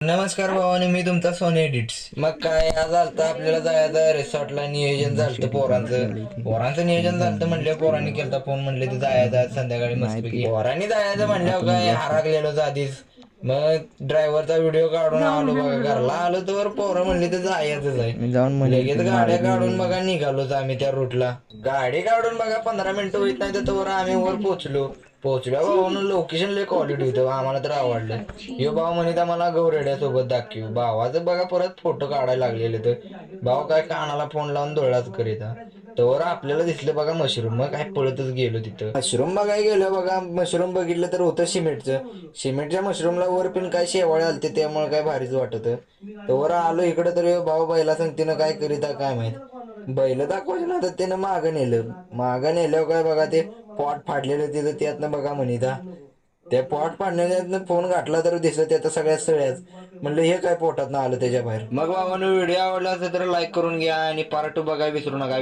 नमस्कार भावानी, मी तुमचा Sony edits. मग काय आज आलता आपल्याला जायचं रिसॉर्टला. नियोजन झालतं पोरांचं नियोजन झालतं म्हणलं. पोरांनी केलता फोन, म्हणले ते जायचं आज संध्याकाळी मस्तपैकी. पोरांनी जायचं म्हणल्यावर काय हरागलेलोच आधीच. मग ड्रायव्हरचा व्हिडिओ काढून आलो बघा. घरला आलो तर पोरं म्हणली तर जायचंच आहे. लगेच गाड्या काढून बघा निघालोच आम्ही त्या रूटला. गाडी काढून बघा 15 मिनिटं होईत नाही तर तोवर आम्ही वर पोहोचलो भावानं. लोकेशन लय क्वालिटी होतं, आम्हाला तर आवडलं. यो भाऊ म्हणत आम्हाला गौरेड्यासोबत दाखव. भावाचं बघा परत फोटो काढायला लागलेले तर भाऊ काय कानाला फोन लावून डोळ्याच करीत. तर आपल्याला दिसलं बघा मशरूम. मग काय पळतच गेलो तिथं. मशरूम बघायला गेलो बघा. मशरूम बघितलं तर होतं सिमेंटच्या मशरूमला वर पण काय शेवाळे आलते, त्यामुळे काय भारीच वाटत. तर वर आलो इकडं तर भाऊ बैला सांगतीनं काय करीता काय माहित. बैल दाखवायचं ना तर त्यानं मागं नेल्यावर काय बघा ते पॉट फाडलेलं तिथं, त्यातनं बघा म्हणिता त्या पॉट पाडण्यात फोन घातला तर दिसत त्यात सगळ्या सळ्याच. म्हणलं हे काय पोटात ना आलं त्याच्या बाहेर. मग बाबांनो, व्हिडिओ आवडला असेल तर लाईक करून घ्या आणि पार्ट 2 बघायला विसरू नका.